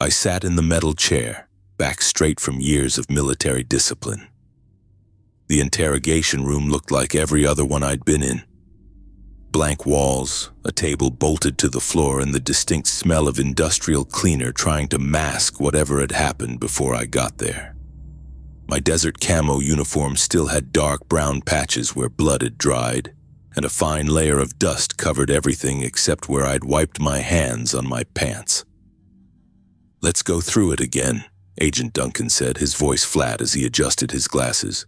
I sat in the metal chair, back straight from years of military discipline. The interrogation room looked like every other one I'd been in. Blank walls, a table bolted to the floor, and the distinct smell of industrial cleaner trying to mask whatever had happened before I got there. My desert camo uniform still had dark brown patches where blood had dried, and a fine layer of dust covered everything except where I'd wiped my hands on my pants. "Let's go through it again," Agent Duncan said, his voice flat as he adjusted his glasses.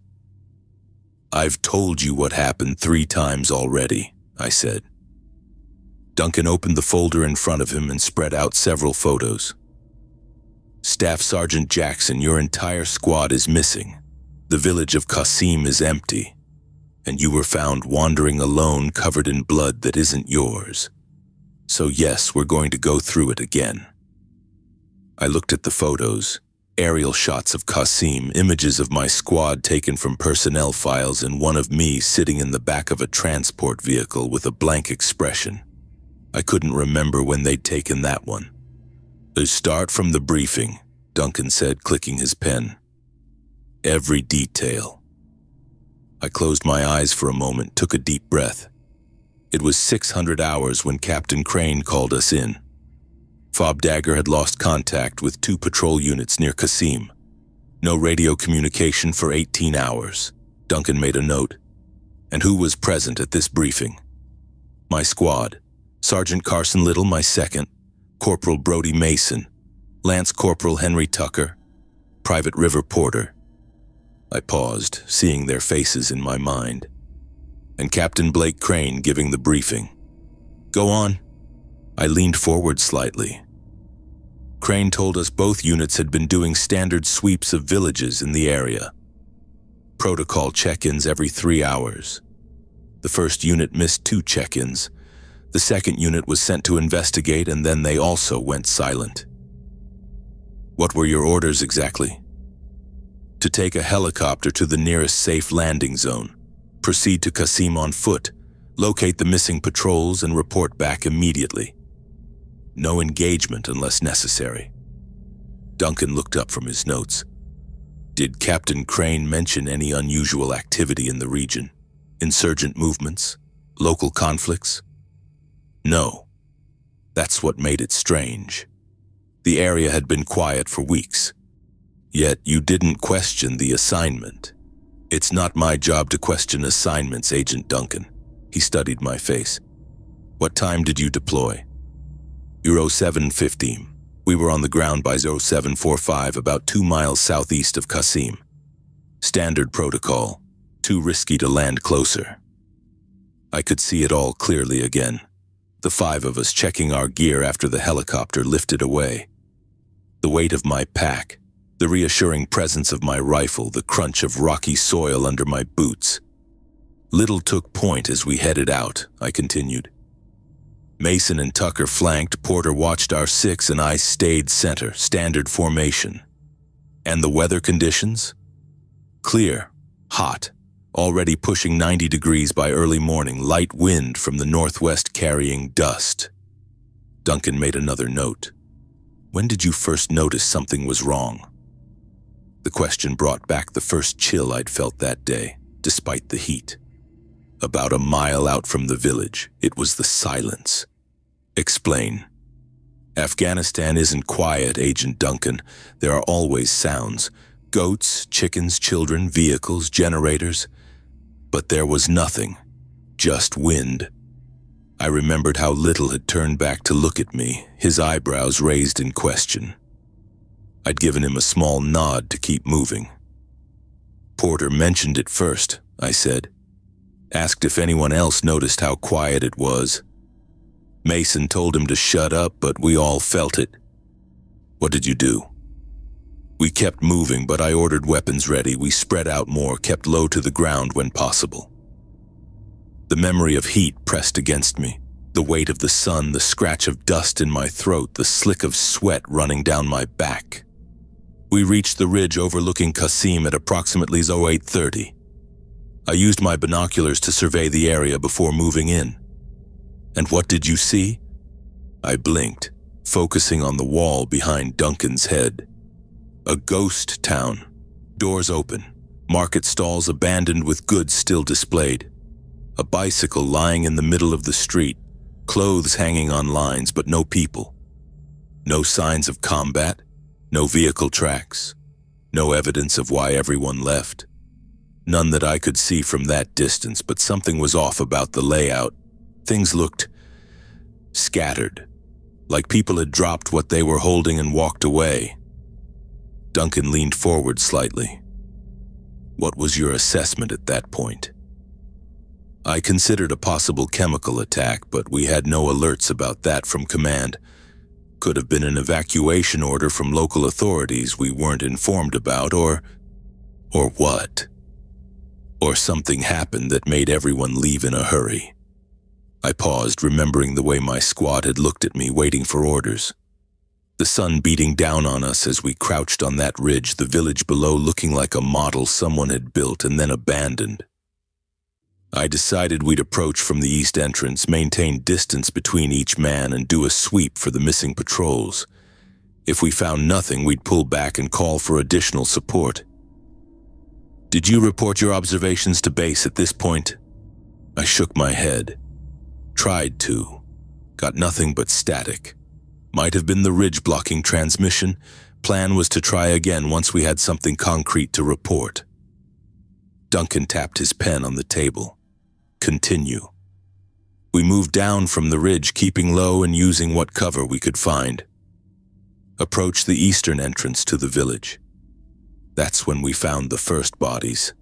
"I've told you what happened 3 times already," I said. Duncan opened the folder in front of him and spread out several photos. "Staff Sergeant Jackson, your entire squad is missing. The village of Casim is empty, and you were found wandering alone covered in blood that isn't yours. So yes, we're going to go through it again." I looked at the photos, aerial shots of Casim, images of my squad taken from personnel files, and one of me sitting in the back of a transport vehicle with a blank expression. I couldn't remember when they'd taken that one. "Start from the briefing," Duncan said, clicking his pen. "Every detail." I closed my eyes for a moment, took a deep breath. It was 600 hours when Captain Crane called us in. Fob Dagger had lost contact with 2 patrol units near Casim. No radio communication for 18 hours. Duncan made a note. And who was present at this briefing? My squad. Sergeant Carson Little, my second. Corporal Brody Mason. Lance Corporal Henry Tucker. Private River Porter. I paused, seeing their faces in my mind. And Captain Blake Crane giving the briefing. "Go on." I leaned forward slightly. Crane told us both units had been doing standard sweeps of villages in the area. Protocol check-ins every 3 hours. The first unit missed 2 check-ins. The second unit was sent to investigate, and then they also went silent. "What were your orders exactly?" "To take a helicopter to the nearest safe landing zone, proceed to Casim on foot, locate the missing patrols, and report back immediately. No engagement unless necessary." Duncan looked up from his notes. "Did Captain Crane mention any unusual activity in the region? Insurgent movements? Local conflicts?" "No. That's what made it strange. The area had been quiet for weeks. Yet you didn't question the assignment." "It's not my job to question assignments, Agent Duncan." He studied my face. "What time did you deploy?" "Euro 7:15. We were on the ground by 0745, about 2 miles southeast of Casim. Standard protocol. Too risky to land closer." I could see it all clearly again. The 5 of us checking our gear after the helicopter lifted away. The weight of my pack, the reassuring presence of my rifle, the crunch of rocky soil under my boots. "Little took point as we headed out," I continued. "Mason and Tucker flanked, Porter watched our 6, and I stayed center, standard formation." "And the weather conditions?" "Clear, hot, already pushing 90 degrees by early morning, light wind from the northwest carrying dust." Duncan made another note. "When did you first notice something was wrong?" The question brought back the first chill I'd felt that day, despite the heat. About a mile out from the village, it was the silence. "Explain." "Afghanistan isn't quiet, Agent Duncan. There are always sounds. Goats, chickens, children, vehicles, generators. But there was nothing. Just wind." I remembered how Little had turned back to look at me, his eyebrows raised in question. I'd given him a small nod to keep moving. "Porter mentioned it first," I said. "Asked if anyone else noticed how quiet it was. Mason told him to shut up, but we all felt it." "What did you do?" "We kept moving, but I ordered weapons ready. We spread out more, kept low to the ground when possible." The memory of heat pressed against me, the weight of the sun, the scratch of dust in my throat, the slick of sweat running down my back. We reached the ridge overlooking Casim at approximately 0830. I used my binoculars to survey the area before moving in. "And what did you see?" I blinked. focusing on the wall behind Duncan's head. A ghost town. Doors open. Market stalls abandoned with goods still displayed. A bicycle lying in the middle of the street. Clothes hanging on lines, but no people. No signs of combat. No vehicle tracks. No evidence of why everyone left. None that I could see from that distance, but something was off about the layout. Things looked scattered, like people had dropped what they were holding and walked away. Duncan leaned forward slightly. What was your assessment at that point? I considered a possible chemical attack, but we had no alerts about that from command. Could have been an evacuation order from local authorities we weren't informed about, or what? Or something happened that made everyone leave in a hurry. I paused, remembering the way my squad had looked at me, waiting for orders. The sun beating down on us as we crouched on that ridge, the village below looking like a model someone had built and then abandoned. I decided we'd approach from the east entrance, maintain distance between each man, and do a sweep for the missing patrols. If we found nothing, we'd pull back and call for additional support. Did you report your observations to base at this point? I shook my head. Tried to. Got nothing but static. Might have been the ridge blocking transmission. Plan was to try again once we had something concrete to report. Duncan tapped his pen on the table. Continue. We moved down from the ridge, keeping low and using what cover we could find. Approached the eastern entrance to the village. That's when we found the first bodies.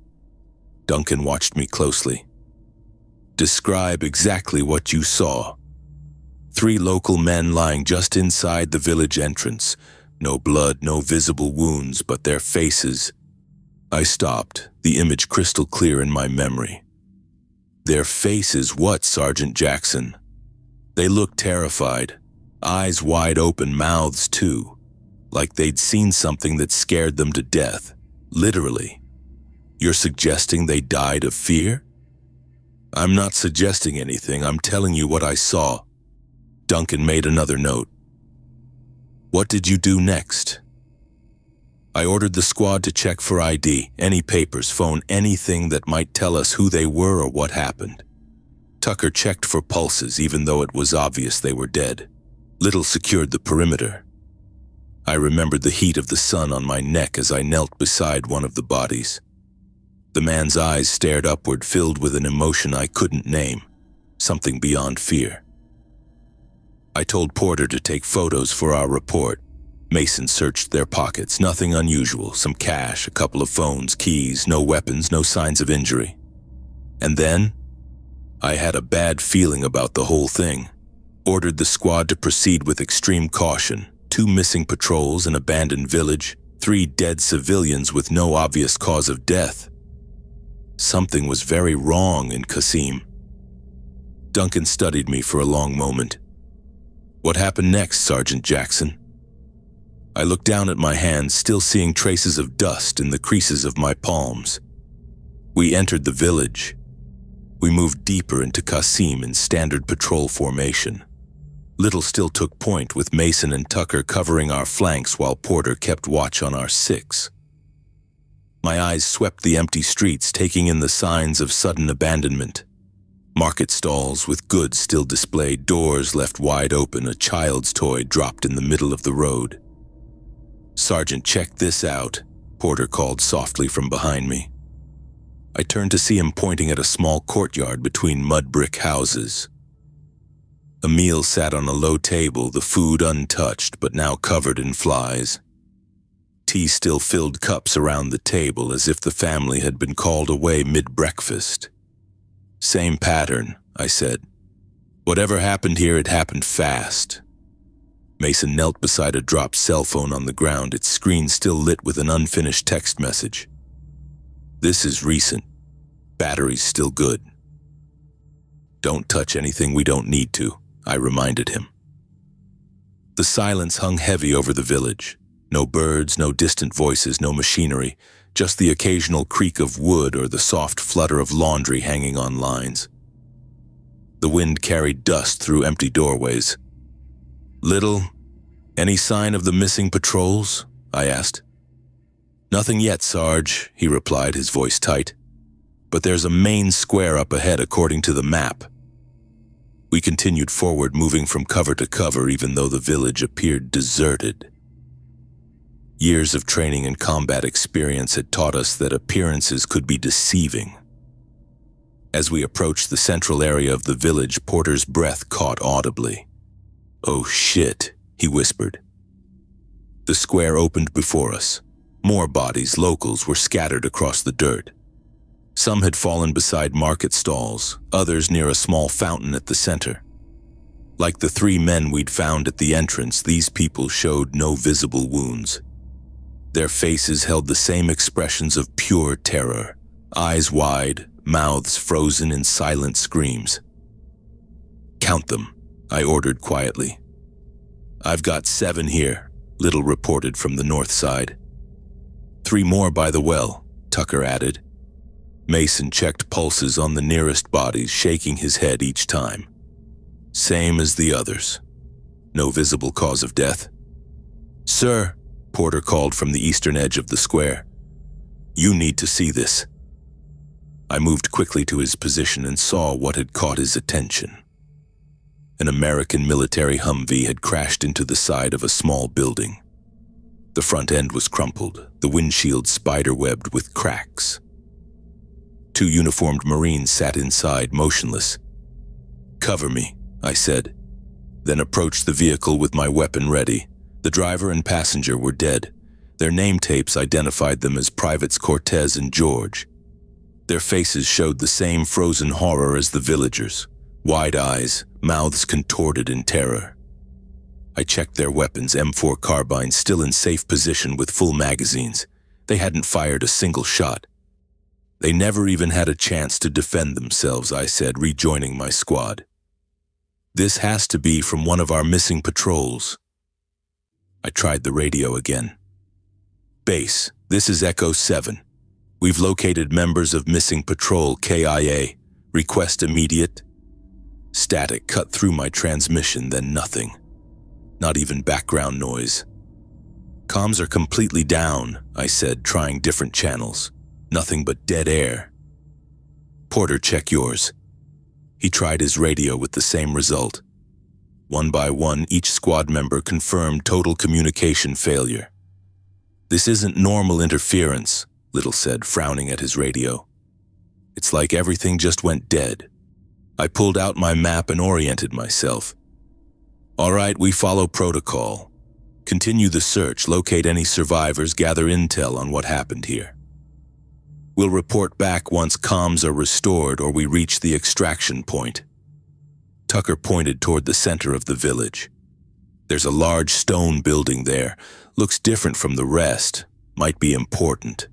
Duncan watched me closely. Describe exactly what you saw. 3 local men lying just inside the village entrance. No blood, no visible wounds, but their faces. I stopped, the image crystal clear in my memory. Their faces, what, Sergeant Jackson? They looked terrified, eyes wide open, mouths too, like they'd seen something that scared them to death, literally. You're suggesting they died of fear? I'm not suggesting anything, I'm telling you what I saw. Duncan made another note. What did you do next? I ordered the squad to check for ID, any papers, phone, anything that might tell us who they were or what happened. Tucker checked for pulses, even though it was obvious they were dead. Little secured the perimeter. I remembered the heat of the sun on my neck as I knelt beside one of the bodies. The man's eyes stared upward, filled with an emotion I couldn't name, something beyond fear. I told Porter to take photos for our report. Mason searched their pockets, nothing unusual, some cash, a couple of phones, keys, no weapons, no signs of injury. And then, I had a bad feeling about the whole thing. Ordered the squad to proceed with extreme caution. 2 missing patrols, an abandoned village, 3 dead civilians with no obvious cause of death. Something was very wrong in Casim. Duncan studied me for a long moment. What happened next, Sergeant Jackson? I looked down at my hands, still seeing traces of dust in the creases of my palms. We entered the village. We moved deeper into Casim in standard patrol formation. Little still took point, with Mason and Tucker covering our flanks while Porter kept watch on our 6. My eyes swept the empty streets, taking in the signs of sudden abandonment. Market stalls with goods still displayed, doors left wide open, a child's toy dropped in the middle of the road. Sergeant, check this out, Porter called softly from behind me. I turned to see him pointing at a small courtyard between mud brick houses. A meal sat on a low table, the food untouched but now covered in flies. Tea still filled cups around the table as if the family had been called away mid-breakfast. Same pattern, I said. Whatever happened here, it happened fast. Mason knelt beside a dropped cell phone on the ground, its screen still lit with an unfinished text message. This is recent. Battery's still good. Don't touch anything we don't need to, I reminded him. The silence hung heavy over the village. No birds, no distant voices, no machinery, just the occasional creak of wood or the soft flutter of laundry hanging on lines. The wind carried dust through empty doorways. Little, "Any sign of the missing patrols?" I asked. "Nothing yet, Sarge," he replied, his voice tight. "But there's a main square up ahead according to the map." We continued forward, moving from cover to cover, even though the village appeared deserted. Years of training and combat experience had taught us that appearances could be deceiving. As we approached the central area of the village, Porter's breath caught audibly. "Oh shit," he whispered. The square opened before us. More bodies, locals, were scattered across the dirt. Some had fallen beside market stalls, others near a small fountain at the center. Like the 3 men we'd found at the entrance, these people showed no visible wounds. Their faces held the same expressions of pure terror, eyes wide, mouths frozen in silent screams. "Count them," I ordered quietly. "I've got 7 here," Little reported from the north side. 3 more by the well," Tucker added. Mason checked pulses on the nearest bodies, shaking his head each time. "Same as the others. No visible cause of death." "Sir," Porter called from the eastern edge of the square. "You need to see this." I moved quickly to his position and saw what had caught his attention. An American military Humvee had crashed into the side of a small building. The front end was crumpled, the windshield spider-webbed with cracks. 2 uniformed Marines sat inside, motionless. "Cover me," I said, then approached the vehicle with my weapon ready. The driver and passenger were dead. Their name tapes identified them as Privates Cortez and George. Their faces showed the same frozen horror as the villagers, wide eyes, mouths contorted in terror. I checked their weapons, M4 carbines still in safe position with full magazines. They hadn't fired a single shot. "They never even had a chance to defend themselves," I said, rejoining my squad. "This has to be from one of our missing patrols." I tried the radio again. "Base, this is Echo 7. We've located members of missing patrol KIA. Request immediate." Static cut through my transmission, then nothing. Not even background noise. "Comms are completely down," I said, trying different channels. Nothing but dead air. "Porter, check yours." He tried his radio with the same result. One by one, each squad member confirmed total communication failure. "This isn't normal interference," Little said, frowning at his radio. "It's like everything just went dead." I pulled out my map and oriented myself. "All right, we follow protocol. Continue the search, locate any survivors, gather intel on what happened here. We'll report back once comms are restored or we reach the extraction point." Tucker pointed toward the center of the village. "There's a large stone building there. Looks different from the rest. Might be important."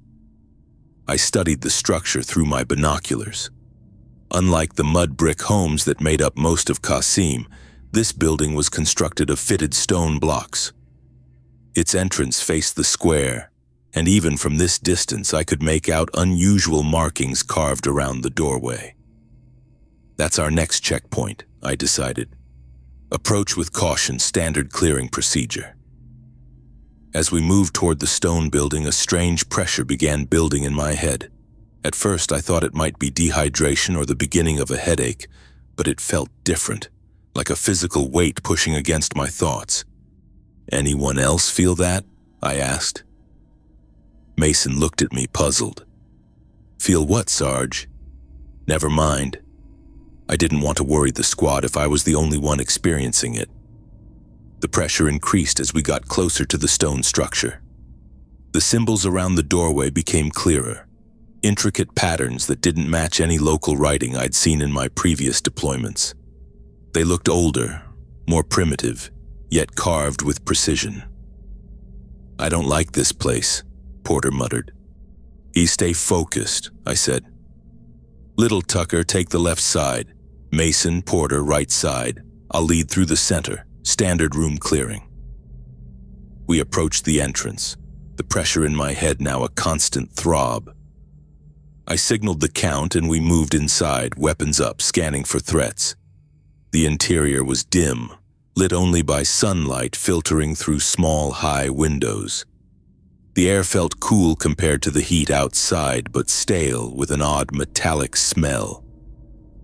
I studied the structure through my binoculars. Unlike the mud brick homes that made up most of Casim, this building was constructed of fitted stone blocks. Its entrance faced the square, and even from this distance I could make out unusual markings carved around the doorway. "That's our next checkpoint," I decided. "Approach with caution, standard clearing procedure." As we moved toward the stone building, a strange pressure began building in my head. At first I thought it might be dehydration or the beginning of a headache, but it felt different, like a physical weight pushing against my thoughts. "Anyone else feel that?" I asked. Mason looked at me, puzzled. "Feel what, Sarge?" "Never mind." I didn't want to worry the squad if I was the only one experiencing it. The pressure increased as we got closer to the stone structure. The symbols around the doorway became clearer, intricate patterns that didn't match any local writing I'd seen in my previous deployments. They looked older, more primitive, yet carved with precision. "I don't like this place," Porter muttered. Stay focused," I said. "Little Tucker, take the left side. Mason, Porter, right side. I'll lead through the center. Standard room clearing." We approached the entrance, the pressure in my head now a constant throb. I signaled the count and we moved inside, weapons up, scanning for threats. The interior was dim, lit only by sunlight filtering through small, high windows. The air felt cool compared to the heat outside, but stale with an odd metallic smell.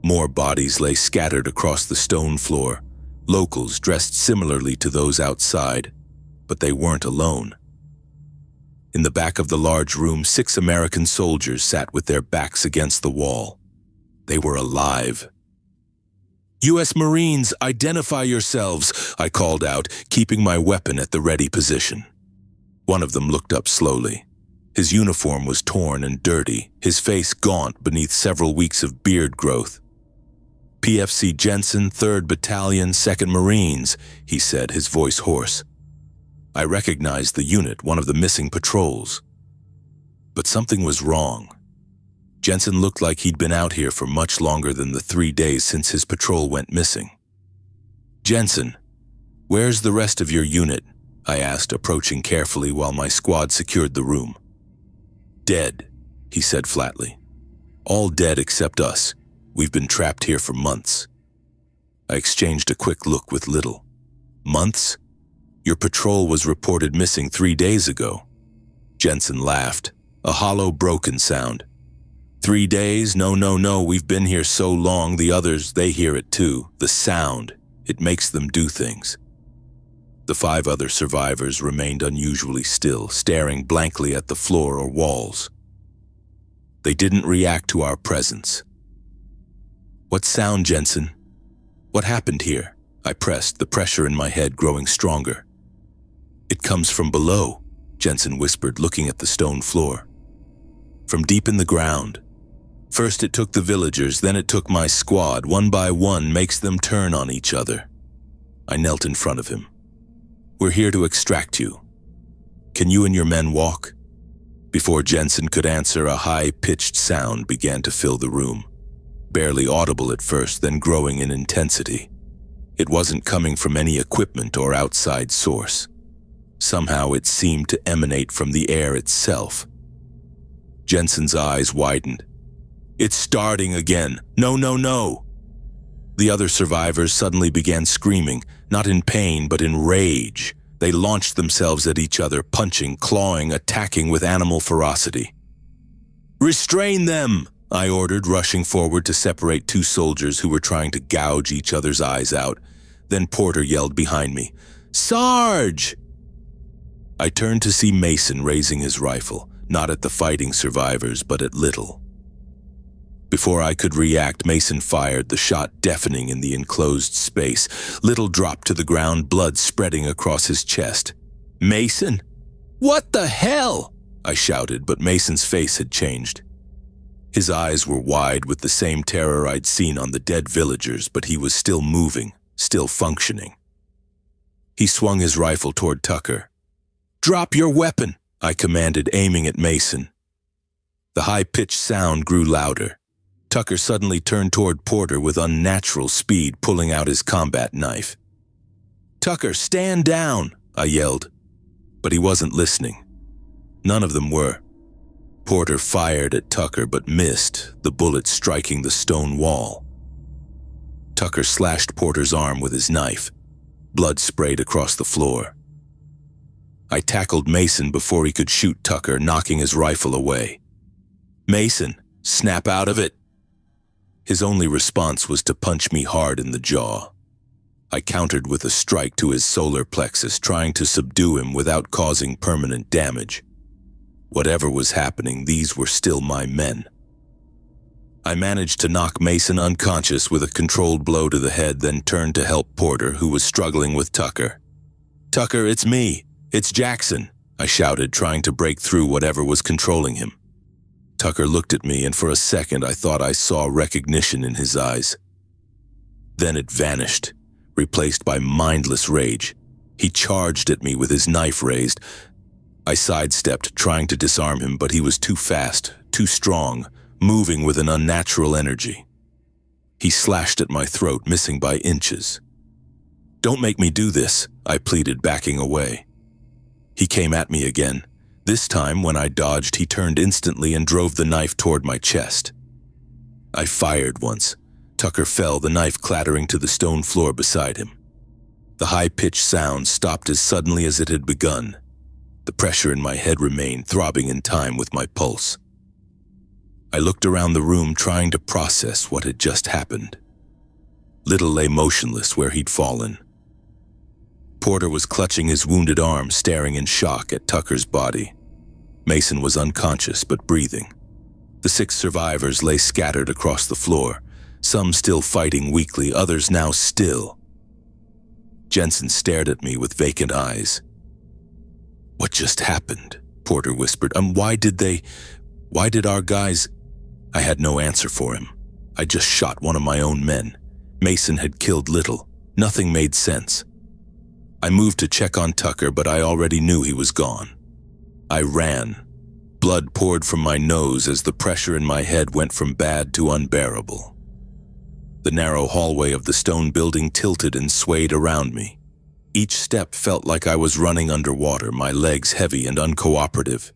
More bodies lay scattered across the stone floor, locals dressed similarly to those outside, but they weren't alone. In the back of the large room, 6 American soldiers sat with their backs against the wall. They were alive. "U.S. Marines, identify yourselves," I called out, keeping my weapon at the ready position. One of them looked up slowly. His uniform was torn and dirty, his face gaunt beneath several weeks of beard growth. "PFC Jensen, 3rd Battalion, 2nd Marines," he said, his voice hoarse. I recognized the unit, one of the missing patrols. But something was wrong. Jensen looked like he'd been out here for much longer than the 3 days since his patrol went missing. "Jensen, where's the rest of your unit?" I asked, approaching carefully while my squad secured the room. "Dead," he said flatly. "All dead except us. We've been trapped here for months." I exchanged a quick look with Little. "Months? Your patrol was reported missing 3 days ago." Jensen laughed, a hollow, broken sound. "3 days? No, we've been here so long, the others, they hear it too. The sound, it makes them do things." The 5 other survivors remained unusually still, staring blankly at the floor or walls. They didn't react to our presence. "What sound, Jensen? What happened here?" I pressed, the pressure in my head growing stronger. "It comes from below," Jensen whispered, looking at the stone floor. "From deep in the ground. First it took the villagers, then it took my squad. One by one makes them turn on each other." I knelt in front of him. "We're here to extract you. Can you and your men walk?" Before Jensen could answer, a high-pitched sound began to fill the room. Barely audible at first, then growing in intensity. It wasn't coming from any equipment or outside source. Somehow it seemed to emanate from the air itself. Jensen's eyes widened. "It's starting again. No. The other survivors suddenly began screaming, not in pain but in rage. They launched themselves at each other, punching, clawing, attacking with animal ferocity. "Restrain them!" I ordered, rushing forward to separate 2 soldiers who were trying to gouge each other's eyes out. Then Porter yelled behind me, "Sarge!" I turned to see Mason raising his rifle, not at the fighting survivors, but at Little. Before I could react, Mason fired, the shot deafening in the enclosed space. Little dropped to the ground, blood spreading across his chest. "Mason? What the hell?" I shouted, but Mason's face had changed. His eyes were wide with the same terror I'd seen on the dead villagers, but he was still moving, still functioning. He swung his rifle toward Tucker. "Drop your weapon," I commanded, aiming at Mason. The high-pitched sound grew louder. Tucker suddenly turned toward Porter with unnatural speed, pulling out his combat knife. "Tucker, stand down," I yelled. But he wasn't listening. None of them were. Porter fired at Tucker but missed, the bullet striking the stone wall. Tucker slashed Porter's arm with his knife. Blood sprayed across the floor. I tackled Mason before he could shoot Tucker, knocking his rifle away. "Mason, snap out of it." His only response was to punch me hard in the jaw. I countered with a strike to his solar plexus, trying to subdue him without causing permanent damage. Whatever was happening, these were still my men. I managed to knock Mason unconscious with a controlled blow to the head, then turned to help Porter, who was struggling with Tucker. "Tucker, it's me. It's Jackson," I shouted, trying to break through whatever was controlling him. Tucker looked at me, and for a second I thought I saw recognition in his eyes. Then it vanished, replaced by mindless rage. He charged at me with his knife raised. I sidestepped, trying to disarm him, but he was too fast, too strong, moving with an unnatural energy. He slashed at my throat, missing by inches. "Don't make me do this," I pleaded, backing away. He came at me again. This time, when I dodged, he turned instantly and drove the knife toward my chest. I fired once. Tucker fell, the knife clattering to the stone floor beside him. The high-pitched sound stopped as suddenly as it had begun. The pressure in my head remained, throbbing in time with my pulse. I looked around the room, trying to process what had just happened. Little lay motionless where he'd fallen. Porter was clutching his wounded arm, staring in shock at Tucker's body. Mason was unconscious but breathing. The 6 survivors lay scattered across the floor, some still fighting weakly, others now still. Jensen stared at me with vacant eyes. "What just happened?" Porter whispered. Why did our guys—" I had no answer for him. I just shot one of my own men. Mason had killed Little. Nothing made sense. I moved to check on Tucker, but I already knew he was gone. I ran. Blood poured from my nose as the pressure in my head went from bad to unbearable. The narrow hallway of the stone building tilted and swayed around me. Each step felt like I was running underwater, my legs heavy and uncooperative.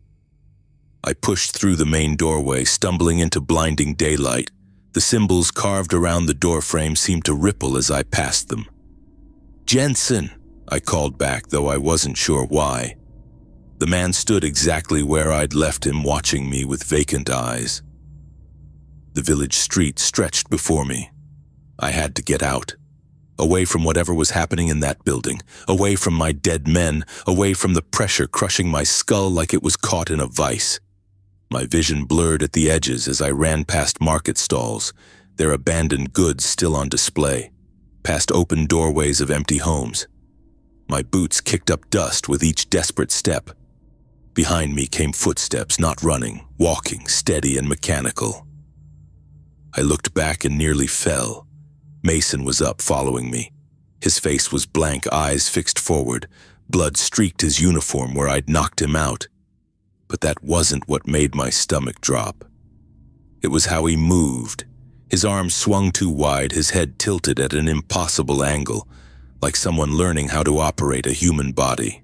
I pushed through the main doorway, stumbling into blinding daylight. The symbols carved around the doorframe seemed to ripple as I passed them. "Jensen!" I called back, though I wasn't sure why. The man stood exactly where I'd left him, watching me with vacant eyes. The village street stretched before me. I had to get out. Away from whatever was happening in that building, away from my dead men, away from the pressure crushing my skull like it was caught in a vice. My vision blurred at the edges as I ran past market stalls, their abandoned goods still on display, past open doorways of empty homes. My boots kicked up dust with each desperate step. Behind me came footsteps, not running, walking, steady and mechanical. I looked back and nearly fell. Mason was up, following me. His face was blank, eyes fixed forward. Blood streaked his uniform where I'd knocked him out. But that wasn't what made my stomach drop. It was how he moved. His arms swung too wide, his head tilted at an impossible angle, like someone learning how to operate a human body.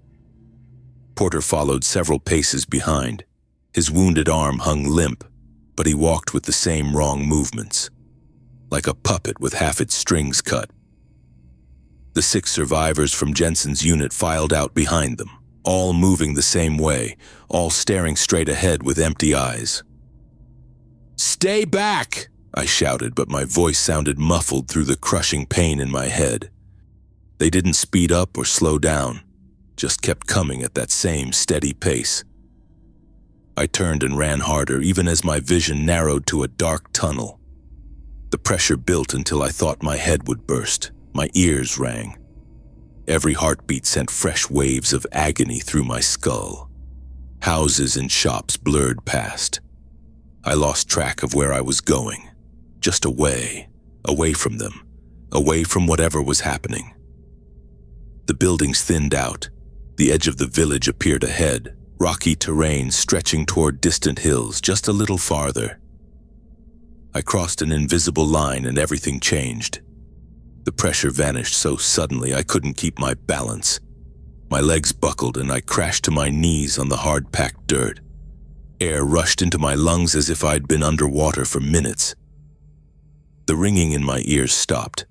Porter followed several paces behind. His wounded arm hung limp, but he walked with the same wrong movements, like a puppet with half its strings cut. The 6 survivors from Jensen's unit filed out behind them, all moving the same way, all staring straight ahead with empty eyes. "Stay back!" I shouted, but my voice sounded muffled through the crushing pain in my head. They didn't speed up or slow down, just kept coming at that same steady pace. I turned and ran harder, even as my vision narrowed to a dark tunnel. The pressure built until I thought my head would burst. My ears rang. Every heartbeat sent fresh waves of agony through my skull. Houses and shops blurred past. I lost track of where I was going. Just away from them, away from whatever was happening. The buildings thinned out. The edge of the village appeared ahead, rocky terrain stretching toward distant hills just a little farther. I crossed an invisible line and everything changed. The pressure vanished so suddenly I couldn't keep my balance. My legs buckled and I crashed to my knees on the hard-packed dirt. Air rushed into my lungs as if I'd been underwater for minutes. The ringing in my ears stopped.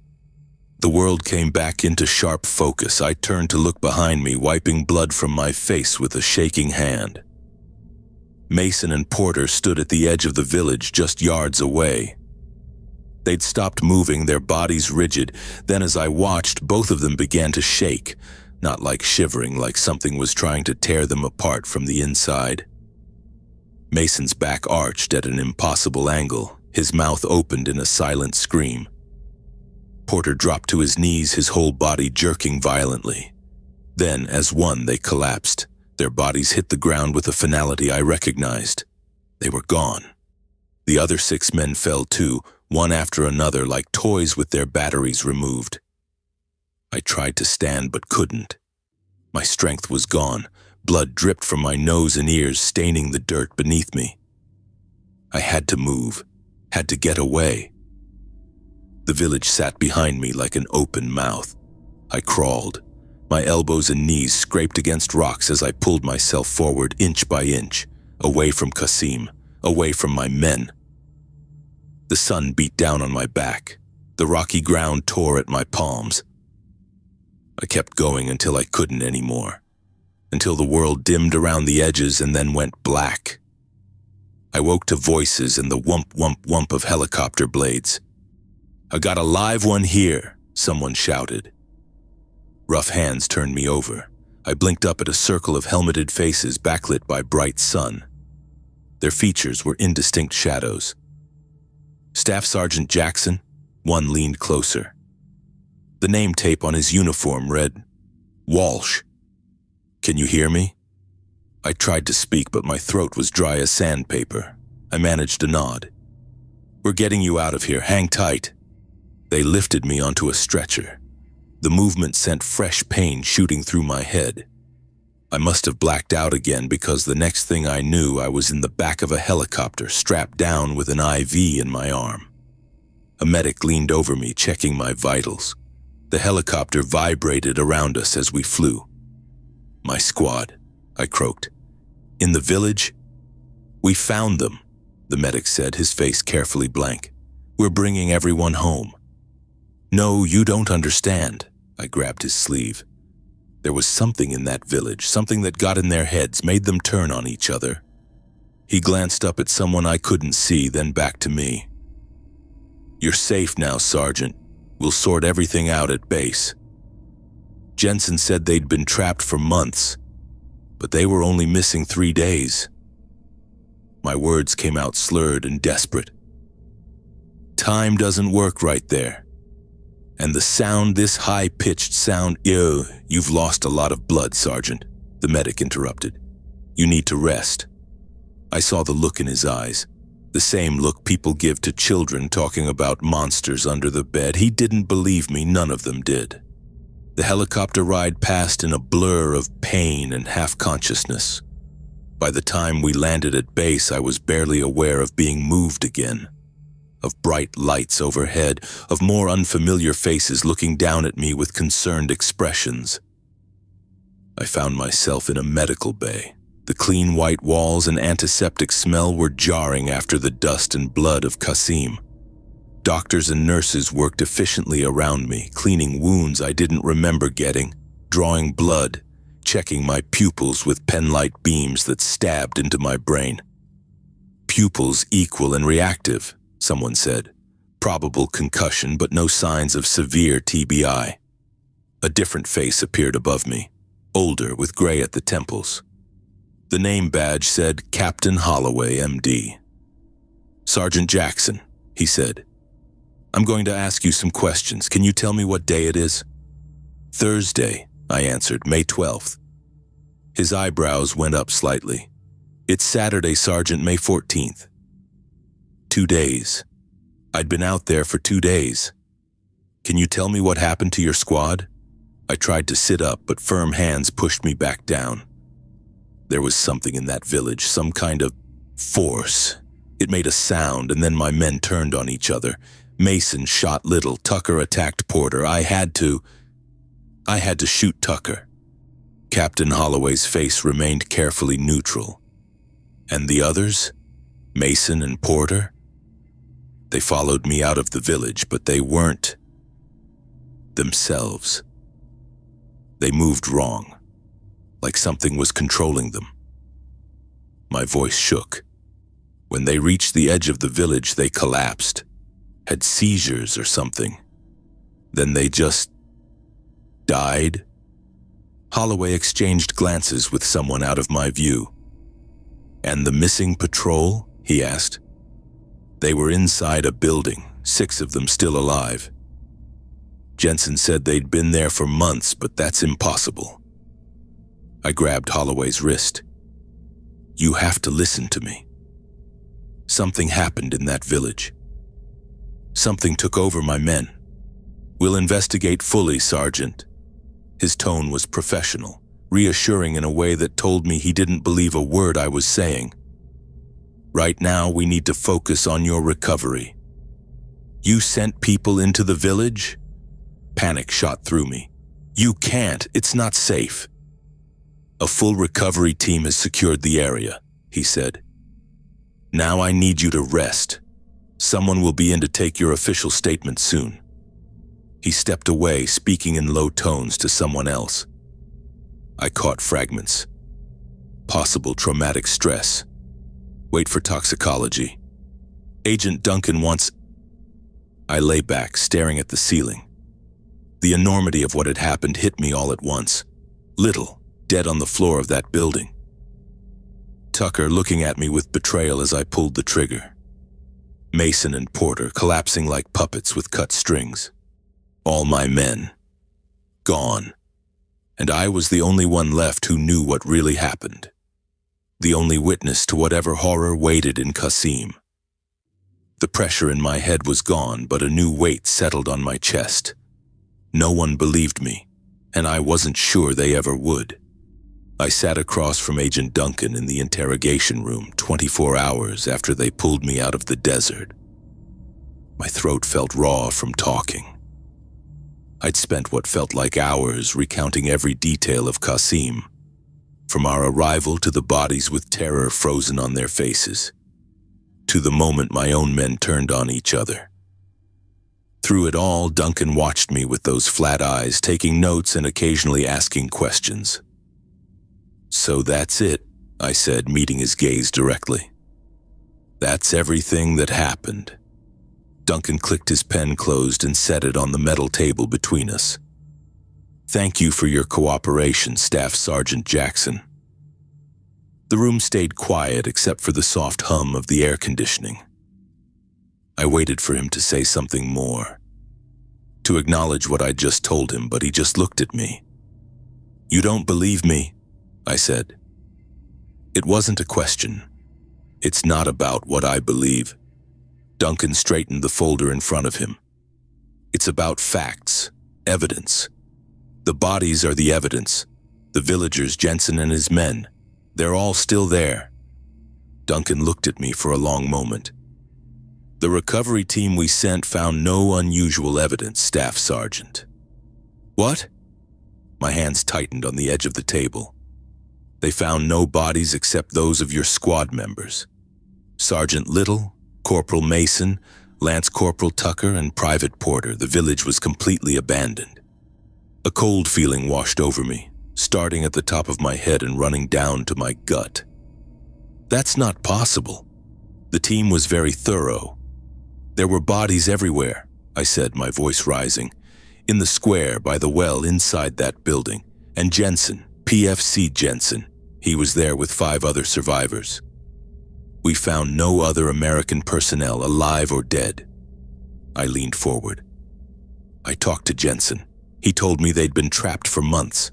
The world came back into sharp focus. I turned to look behind me, wiping blood from my face with a shaking hand. Mason and Porter stood at the edge of the village just yards away. They'd stopped moving, their bodies rigid. Then as I watched, both of them began to shake, not like shivering, like something was trying to tear them apart from the inside. Mason's back arched at an impossible angle. His mouth opened in a silent scream. Porter dropped to his knees, his whole body jerking violently. Then, as one, they collapsed. Their bodies hit the ground with a finality I recognized. They were gone. The other 6 men fell too, one after another, like toys with their batteries removed. I tried to stand but couldn't. My strength was gone. Blood dripped from my nose and ears, staining the dirt beneath me. I had to move, had to get away. The village sat behind me like an open mouth. I crawled. My elbows and knees scraped against rocks as I pulled myself forward inch by inch, away from Casim, away from my men. The sun beat down on my back. The rocky ground tore at my palms. I kept going until I couldn't anymore, until the world dimmed around the edges and then went black. I woke to voices and the whump, whump, whump of helicopter blades. "I got a live one here," someone shouted. Rough hands turned me over. I blinked up at a circle of helmeted faces backlit by bright sun. Their features were indistinct shadows. "Staff Sergeant Jackson," one leaned closer. The name tape on his uniform read, "Walsh." "Can you hear me?" I tried to speak, but my throat was dry as sandpaper. I managed a nod. "We're getting you out of here. Hang tight." They lifted me onto a stretcher. The movement sent fresh pain shooting through my head. I must have blacked out again because the next thing I knew, I was in the back of a helicopter, strapped down with an IV in my arm. A medic leaned over me, checking my vitals. The helicopter vibrated around us as we flew. "My squad," I croaked. "In the village?" "We found them," the medic said, his face carefully blank. "We're bringing everyone home." "No, you don't understand." I grabbed his sleeve. There was something in that village, something that got in their heads, made them turn on each other. He glanced up at someone I couldn't see, then back to me. "You're safe now, Sergeant. We'll sort everything out at base." Jensen said they'd been trapped for months, but they were only missing 3 days. My words came out slurred and desperate. "Time doesn't work right there. And the sound, this high-pitched sound, you've lost a lot of blood, Sergeant," the medic interrupted. "You need to rest." I saw the look in his eyes, the same look people give to children talking about monsters under the bed. He didn't believe me, none of them did. The helicopter ride passed in a blur of pain and half-consciousness. By the time we landed at base, I was barely aware of being moved again, of bright lights overhead, of more unfamiliar faces looking down at me with concerned expressions. I found myself in a medical bay. The clean white walls and antiseptic smell were jarring after the dust and blood of Casim. Doctors and nurses worked efficiently around me, cleaning wounds I didn't remember getting, drawing blood, checking my pupils with penlight beams that stabbed into my brain. "Pupils equal and reactive," someone said. "Probable concussion, but no signs of severe TBI." A different face appeared above me, older with gray at the temples. The name badge said Captain Holloway, MD. "Sergeant Jackson," he said. "I'm going to ask you some questions. Can you tell me what day it is?" "Thursday," I answered, "May 12th. His eyebrows went up slightly. "It's Saturday, Sergeant, May 14th. 2 days. I'd been out there for 2 days. Can you tell me what happened to your squad?" I tried to sit up, but firm hands pushed me back down. There was something in that village, some kind of force. It made a sound, and then my men turned on each other. Mason shot Little, Tucker attacked Porter. I had to shoot Tucker. Captain Holloway's face remained carefully neutral. "And the others? Mason and Porter?" "They followed me out of the village, but they weren't themselves. They moved wrong, like something was controlling them." My voice shook. "When they reached the edge of the village, they collapsed, had seizures or something. Then they just died." Holloway exchanged glances with someone out of my view. "And the missing patrol?" he asked. "They were inside a building, 6 of them still alive. Jensen said they'd been there for months, but that's impossible." I grabbed Holloway's wrist. "You have to listen to me. Something happened in that village. Something took over my men. We'll investigate fully, Sergeant." His tone was professional, reassuring in a way that told me he didn't believe a word I was saying. "Right now, we need to focus on your recovery." "You sent people into the village?" Panic shot through me. "You can't, it's not safe." "A full recovery team has secured the area," he said. "Now I need you to rest. Someone will be in to take your official statement soon." He stepped away, speaking in low tones to someone else. I caught fragments. Possible traumatic stress. Wait for toxicology. Agent Duncan wants... I lay back, staring at the ceiling. The enormity of what had happened hit me all at once. Little, dead on the floor of that building. Tucker looking at me with betrayal as I pulled the trigger. Mason and Porter collapsing like puppets with cut strings. All my men. Gone. And I was the only one left who knew what really happened. The only witness to whatever horror waited in Casim. The pressure in my head was gone, but a new weight settled on my chest. No one believed me, and I wasn't sure they ever would. I sat across from Agent Duncan in the interrogation room 24 hours after they pulled me out of the desert. My throat felt raw from talking. I'd spent what felt like hours recounting every detail of Casim, from our arrival to the bodies with terror frozen on their faces, to the moment my own men turned on each other. Through it all, Duncan watched me with those flat eyes, taking notes and occasionally asking questions. "So that's it," I said, meeting his gaze directly. "That's everything that happened." Duncan clicked his pen closed and set it on the metal table between us. "Thank you for your cooperation, Staff Sergeant Jackson." The room stayed quiet except for the soft hum of the air conditioning. I waited for him to say something more, to acknowledge what I'd just told him, but he just looked at me. "You don't believe me?" I said. It wasn't a question. It's not about what I believe. Duncan straightened the folder in front of him. It's about facts, evidence. The bodies are the evidence. The villagers, Jensen and his men, they're all still there. Duncan looked at me for a long moment. "The recovery team we sent found no unusual evidence, Staff Sergeant." "What?" My hands tightened on the edge of the table. "They found no bodies except those of your squad members. Sergeant Little, Corporal Mason, Lance Corporal Tucker, and Private Porter. The village was completely abandoned." A cold feeling washed over me, starting at the top of my head and running down to my gut. "That's not possible." The team was very thorough. "There were bodies everywhere," I said, my voice rising. "In the square, by the well, inside that building. And Jensen, PFC Jensen, he was there with 5 other survivors. We found no other American personnel, alive or dead." I leaned forward. "I talked to Jensen. He told me they'd been trapped for months.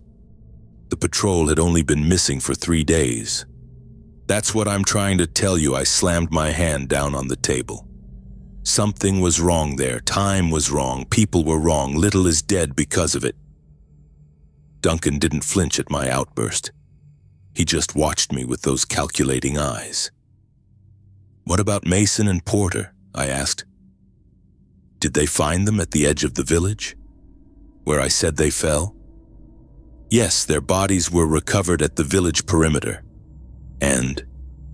The patrol had only been missing for 3 days. That's what I'm trying to tell you." I slammed my hand down on the table. "Something was wrong there. Time was wrong. People were wrong. Little is dead because of it." Duncan didn't flinch at my outburst. He just watched me with those calculating eyes. "What about Mason and Porter?" I asked. "Did they find them at the edge of the village, where I said they fell?" "Yes, their bodies were recovered at the village perimeter." "And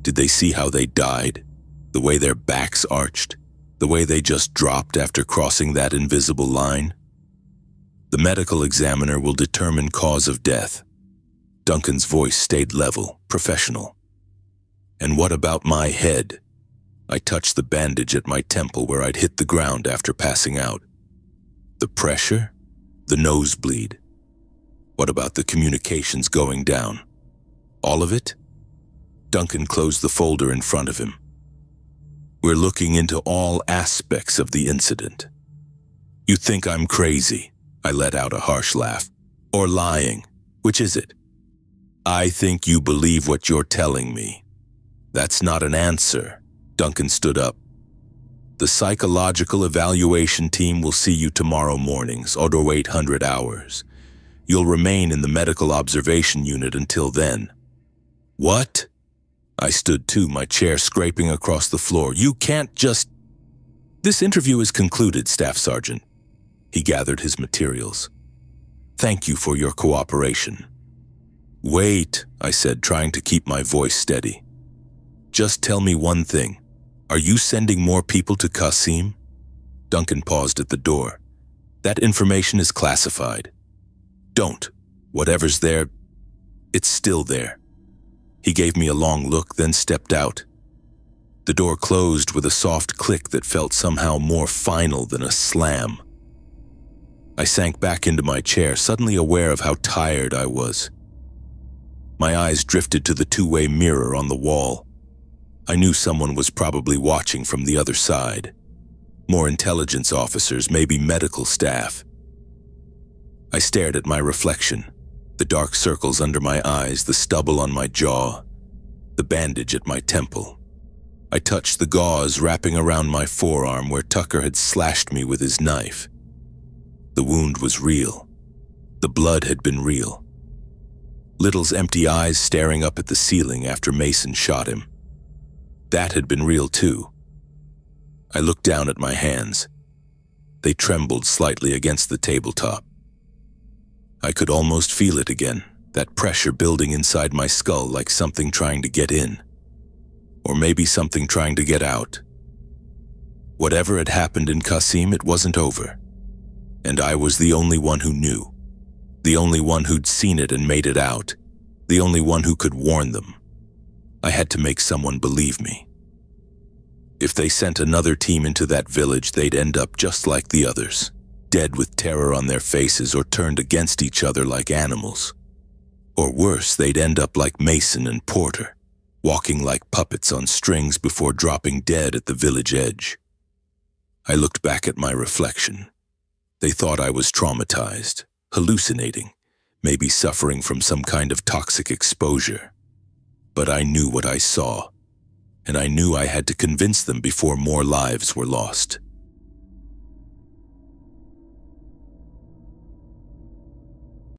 did they see how they died? The way their backs arched? The way they just dropped after crossing that invisible line?" "The medical examiner will determine cause of death." Duncan's voice stayed level, professional. "And what about my head?" I touched the bandage at my temple where I'd hit the ground after passing out. "The pressure? The nosebleed? What about the communications going down? All of it?" Duncan closed the folder in front of him. "We're looking into all aspects of the incident." "You think I'm crazy?" I let out a harsh laugh. "Or lying? Which is it?" "I think you believe what you're telling me." "That's not an answer." Duncan stood up. "The psychological evaluation team will see you tomorrow mornings, or 800 hours. You'll remain in the medical observation unit until then." "What?" I stood too, my chair scraping across the floor. "You can't just..." "This interview is concluded, Staff Sergeant." He gathered his materials. "Thank you for your cooperation." "Wait," I said, trying to keep my voice steady. "Just tell me one thing. Are you sending more people to Casim?" Duncan paused at the door. That information is classified. Don't. Whatever's there, it's still there." He gave me a long look, then stepped out. The door closed with a soft click that felt somehow more final than a slam. I sank back into my chair, suddenly aware of how tired I was. My eyes drifted to the two-way mirror on the wall. I knew someone was probably watching from the other side. More intelligence officers, maybe medical staff. I stared at my reflection, the dark circles under my eyes, the stubble on my jaw, the bandage at my temple. I touched the gauze wrapping around my forearm where Tucker had slashed me with his knife. The wound was real. The blood had been real. Little's empty eyes staring up at the ceiling after Mason shot him. That had been real too. I looked down at my hands. They trembled slightly against the tabletop. I could almost feel it again, that pressure building inside my skull like something trying to get in. Or maybe something trying to get out. Whatever had happened in Casim, it wasn't over. And I was the only one who knew. The only one who'd seen it and made it out. The only one who could warn them. I had to make someone believe me. If they sent another team into that village, they'd end up just like the others, dead with terror on their faces or turned against each other like animals. Or worse, they'd end up like Mason and Porter, walking like puppets on strings before dropping dead at the village edge. I looked back at my reflection. They thought I was traumatized, hallucinating, maybe suffering from some kind of toxic exposure. But I knew what I saw, and I knew I had to convince them before more lives were lost.